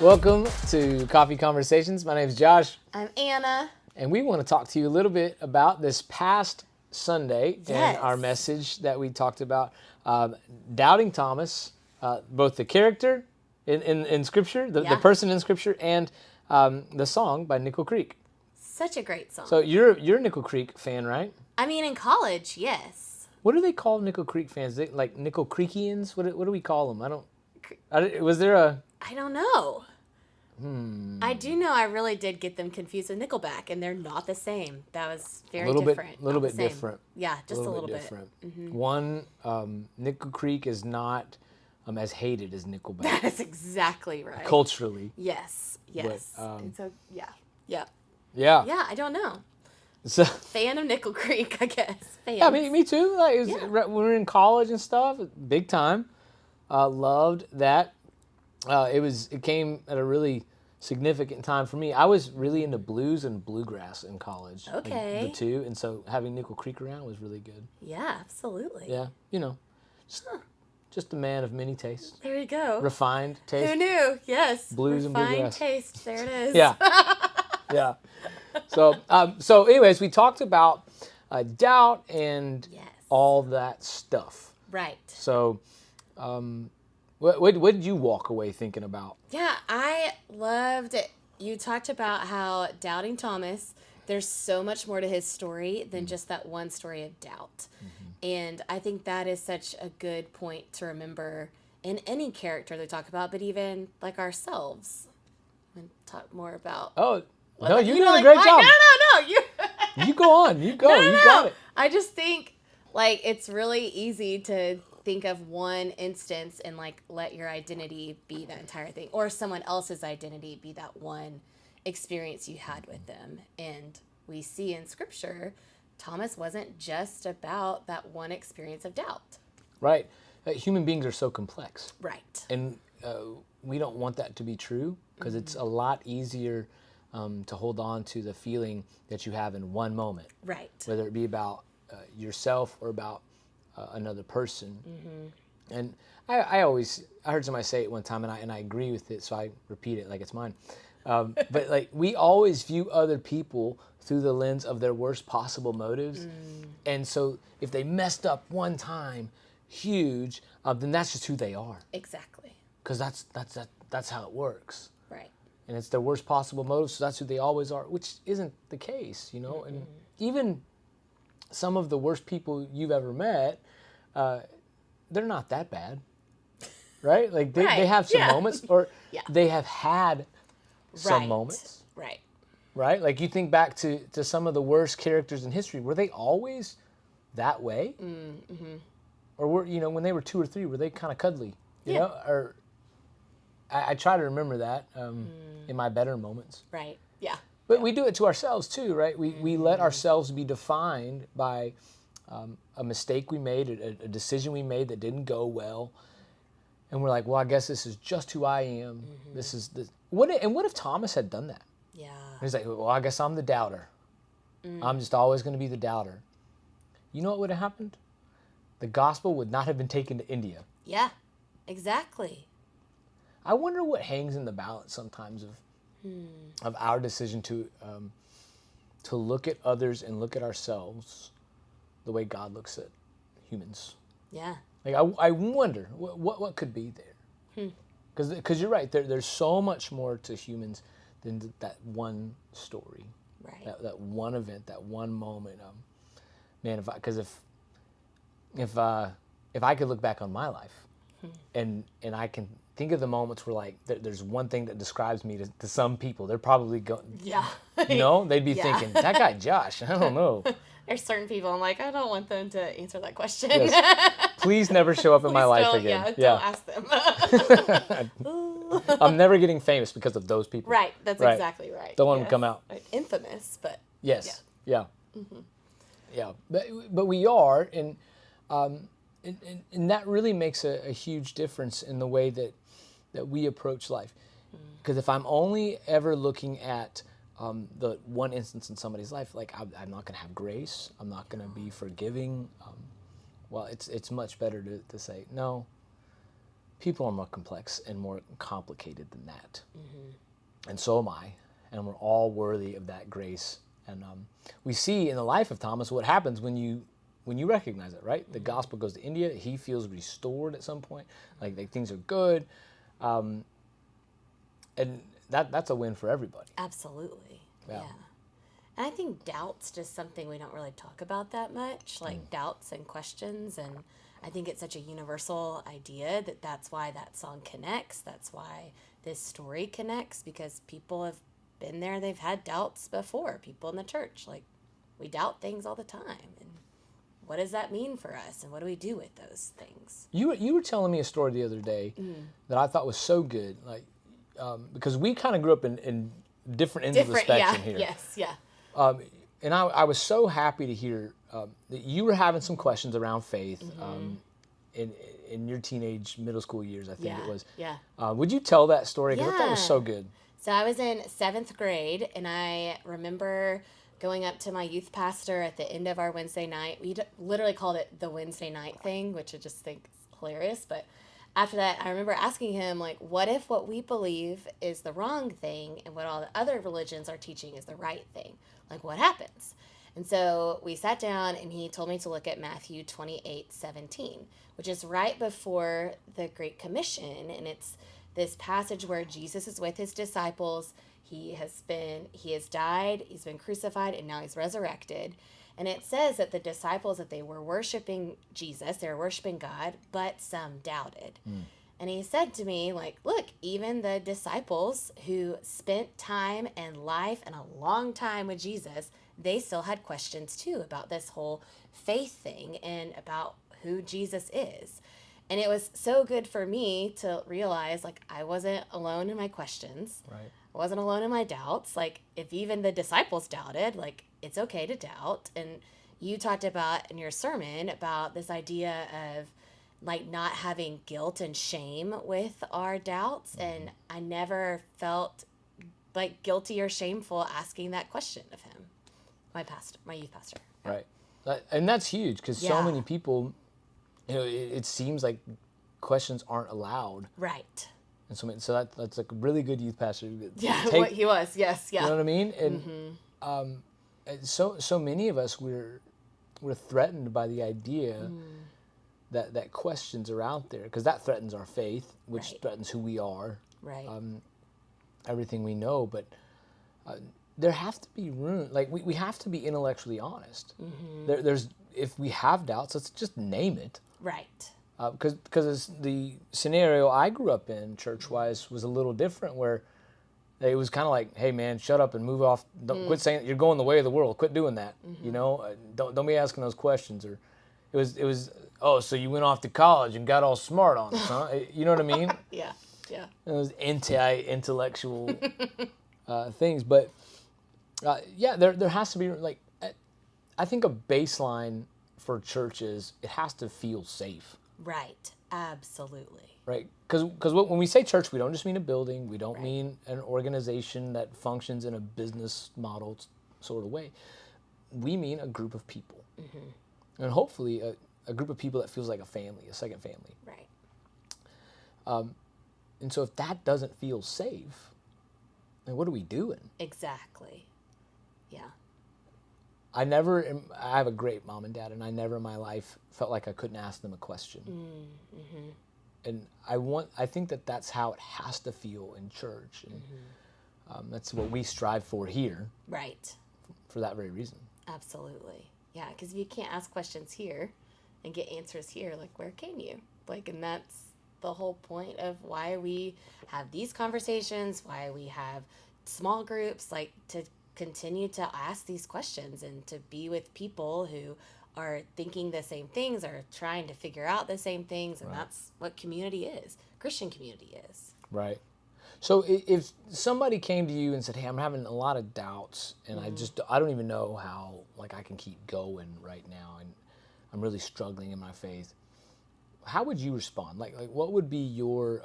Welcome to Coffee Conversations. My name is Josh, I'm Anna. and we want to talk to you a little bit about this past Sunday and our Yes. message that we talked about, doubting Thomas, both the character in Scripture, the Yeah. person in Scripture, and the song by Nickel Creek. Such a great song. So you're a Nickel Creek fan, right? I mean, in college, yes. What do they call Nickel Creek fans? They, like Nickel Creekians? What do we call them? Was there a... I don't know. I do know I really did get them confused with Nickelback, and they're not the same. That was very different. A little Not bit the same. different. Yeah, just a little bit. different. One, Nickel Creek is not as hated as Nickelback That is exactly right. culturally. Yes. And so, yeah. Yeah. Yeah, I don't know. So, Fan of Nickel Creek, I guess. Fans. yeah, me too. Like, it was, Yeah. when we were in college and stuff, big time. Loved that. It came at a really significant time for me. I was really into blues and bluegrass in college. like, Okay. the two, and so having Nickel Creek around was really good. Yeah, absolutely. Yeah, just a man of many tastes, There you go. refined taste. Who knew? Yes. Blues and Refined bluegrass. taste. There it is. Yeah, yeah. So anyways, we talked about doubt and Yes. all that stuff. Right. So, what did you walk away thinking about? Yeah, I loved it. You talked about how doubting Thomas, there's so much more to his story than just that one story of doubt. And I think that is such a good point to remember in any character they talk about, but even like ourselves. And talk more about. Oh, Well, no, you you know, did a like, great job. No. You. You go on. You go. You got it. I just think like it's really easy to think of one instance and like let your identity be that entire thing, or someone else's identity be that one experience you had with them. And we see in Scripture, Thomas wasn't just about that one experience of doubt. Right. Human beings are so complex. Right. And we don't want that to be true because it's a lot easier to hold on to the feeling that you have in one moment, Right. whether it be about yourself or about another person. And I heard somebody say it one time, and I agree with it, so I repeat it like it's mine. But like we always view other people through the lens of their worst possible motives, and so if they messed up one time, huge, then that's just who they are, Exactly. because that's how it works. Right. And it's their worst possible motive, so that's who they always are, which isn't the case, you know. And even some of the worst people you've ever met, they're not that bad, right? Like they Right, have some yeah. moments, or Yeah. they have had some Right. moments, Right. right? Like you think back to some of the worst characters in history. Were they always that way? Or when they were 2 or 3, were they kind of cuddly? You Yeah. know, or I try to remember that in my better moments. Right. Yeah. But we do it to ourselves too, right? We let ourselves be defined by a mistake we made, a decision we made that didn't go well, and we're like, well, I guess this is just who I am. This is the what if Thomas had done that? Yeah. He's like, well, I guess I'm the doubter. I'm just always going to be the doubter. You know what would have happened? The gospel would not have been taken to India. Yeah. Exactly. I wonder what hangs in the balance sometimes of our decision to look at others and look at ourselves the way God looks at humans. Yeah. Like I wonder what could be there, because you're right. There's so much more to humans than that one story, Right. that one event, that one moment. Man, if I could look back on my life, and I can think of the moments where like there's one thing that describes me to some people, they're probably going, Yeah. they'd be Yeah. thinking, that guy Josh, I don't know. There's certain people I'm like, I don't want them to answer that question. Yes. Please never show up in my life again. Don't ask them. I'm never getting famous because of those people. Right. That's Right. exactly right. Don't want them to come out. Like, infamous, but Yes. Yeah. Yeah. But we are, and that really makes a huge difference in the way that we approach life. Because if I'm only ever looking at the one instance in somebody's life, like I'm not going to have grace, I'm not going to be forgiving. Well, it's much better to say, no, people are more complex and more complicated than that. And so am I. And we're all worthy of that grace. And we see in the life of Thomas what happens when you recognize it, right? The gospel goes to India. He feels restored at some point. Like things are good. And that's a win for everybody. Absolutely. Yeah. And I think doubt's just something we don't really talk about that much, like doubts and questions. And I think it's such a universal idea that's why that song connects. That's why this story connects, because people have been there. They've had doubts before. People in the church, like, we doubt things all the time. And what does that mean for us? And what do we do with those things? You were telling me a story the other day that I thought was so good, like because we kind of grew up in different ends of the spectrum here. Yes, yeah. And I was so happy to hear that you were having some questions around faith in your teenage middle school years, I think it was. Yeah. Would you tell that story? Because I thought it was Yeah. so good. So I was in 7th grade, and I remember going up to my youth pastor at the end of our Wednesday night. We literally called it the Wednesday night thing, which I just think is hilarious. But after that, I remember asking him, like, what if what we believe is the wrong thing and what all the other religions are teaching is the right thing? Like, what happens? And so we sat down, and he told me to look at Matthew 28:17, which is right before the Great Commission. And it's this passage where Jesus is with his disciples. He has died, he's been crucified, and now he's resurrected. And it says that the disciples, that they were worshiping Jesus, they were worshiping God, but some doubted. And he said to me, like, look, even the disciples who spent time and life and a long time with Jesus, they still had questions too about this whole faith thing and about who Jesus is. And it was so good for me to realize, like, I wasn't alone in my questions. Right. I wasn't alone in my doubts. Like, if even the disciples doubted, like, it's okay to doubt. And you talked about in your sermon about this idea of, like, not having guilt and shame with our doubts. And I never felt, like, guilty or shameful asking that question of him, my youth pastor. Right. And that's huge, because so many people, it seems like questions aren't allowed. Right. And so that's like a really good youth pastor. Yeah, what he was. Yes, yeah. You know what I mean? And so many of us, we're threatened by the idea that questions are out there, because that threatens our faith, which threatens who we are, Right. everything we know. But there has to be room. Like, we have to be intellectually honest. There's if we have doubts, let's just name it. Right. Because the scenario I grew up in, church-wise, was a little different, where it was kind of like, hey, man, shut up and move off. Don't quit saying you're going the way of the world. Quit doing that. You know, don't be asking those questions. Or it was oh, so you went off to college and got all smart on us, huh? You know what I mean? Yeah. Yeah. It was anti-intellectual things. But there has to be, like, I think a baseline for churches, it has to feel safe. Right. Absolutely. Right, because when we say church, we don't just mean a building. We don't mean an organization that functions in a business model sort of way. We mean a group of people, and hopefully a group of people that feels like a family, a second family. Right. And so if that doesn't feel safe, then what are we doing? Exactly. Yeah. I have a great mom and dad, and I never in my life felt like I couldn't ask them a question. And I think that's how it has to feel in church, and that's what we strive for here. Right. For that very reason. Absolutely. Yeah, because if you can't ask questions here and get answers here, like, where can you? Like, and that's the whole point of why we have these conversations, why we have small groups, like, to continue to ask these questions and to be with people who are thinking the same things or trying to figure out the same things. And that's what community is. Christian community is. Right. So if somebody came to you and said, hey, I'm having a lot of doubts, and I don't even know how, like, I can keep going right now, and I'm really struggling in my faith, how would you respond? Like what would be your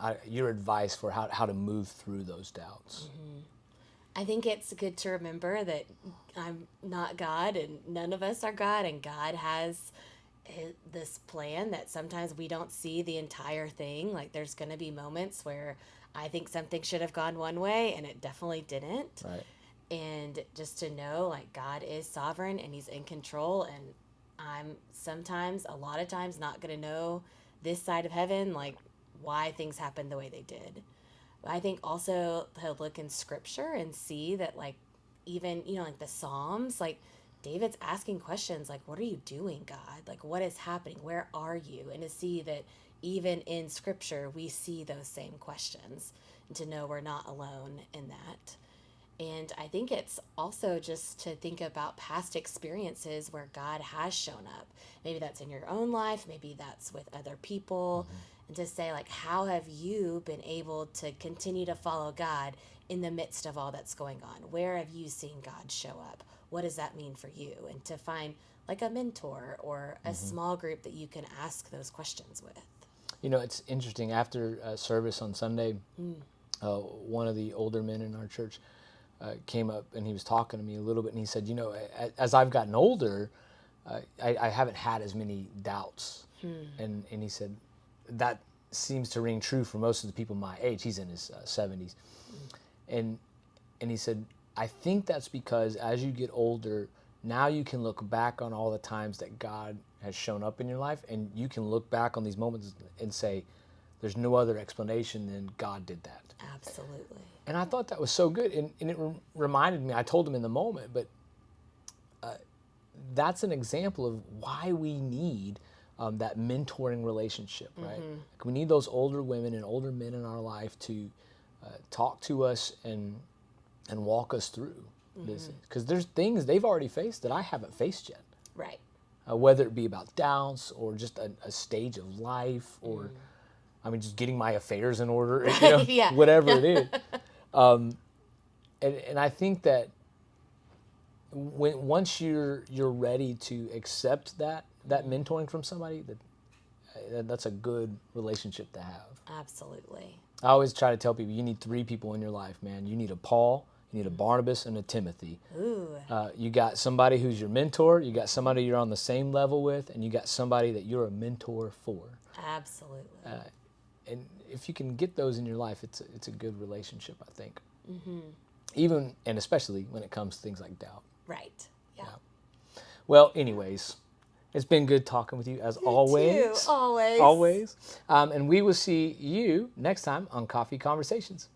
advice for how to move through those doubts? I think it's good to remember that I'm not God, and none of us are God, and God has this plan that sometimes we don't see the entire thing. Like there's going to be moments where I think something should have gone one way and it definitely didn't. Right. And just to know like God is sovereign and he's in control, and I'm sometimes, a lot of times, not going to know this side of heaven, like why things happened the way they did. But I think also to look in scripture and see that like even, like the Psalms, like David's asking questions like, what are you doing, God? Like, what is happening? Where are you? And to see that even in scripture, we see those same questions, and to know we're not alone in that. And I think it's also just to think about past experiences where God has shown up. Maybe that's in your own life, maybe that's with other people. And to say, like, how have you been able to continue to follow God in the midst of all that's going on? Where have you seen God show up? What does that mean for you? And to find like a mentor or a small group that you can ask those questions with. It's interesting. After service on Sunday, one of the older men in our church came up and he was talking to me a little bit, and he said, as I've gotten older, I haven't had as many doubts. And he said, that seems to ring true for most of the people my age. He's in his 70s. And he said, I think that's because as you get older, now you can look back on all the times that God has shown up in your life, and you can look back on these moments and say, there's no other explanation than God did that. Absolutely. And I thought that was so good. And it reminded me, I told him in the moment, but that's an example of why we need that mentoring relationship, right? Like we need those older women and older men in our life to talk to us and walk us through this. Because there's things they've already faced that I haven't faced yet. Right. Whether it be about doubts or just a stage of life or, just getting my affairs in order, Yeah. whatever it is. And I think that once you're ready to accept that mentoring from somebody, that's a good relationship to have. Absolutely. I always try to tell people, you need 3 people in your life, man. You need a Paul, you need a Barnabas, and a Timothy. Ooh. You got somebody who's your mentor, you got somebody you're on the same level with, and you got somebody that you're a mentor for. Absolutely. And if you can get those in your life, it's a good relationship, I think. Even and especially when it comes to things like doubt. Right. Yeah. Well, anyways, it's been good talking with you as always. Too. Always. Always. And we will see you next time on Coffee Conversations.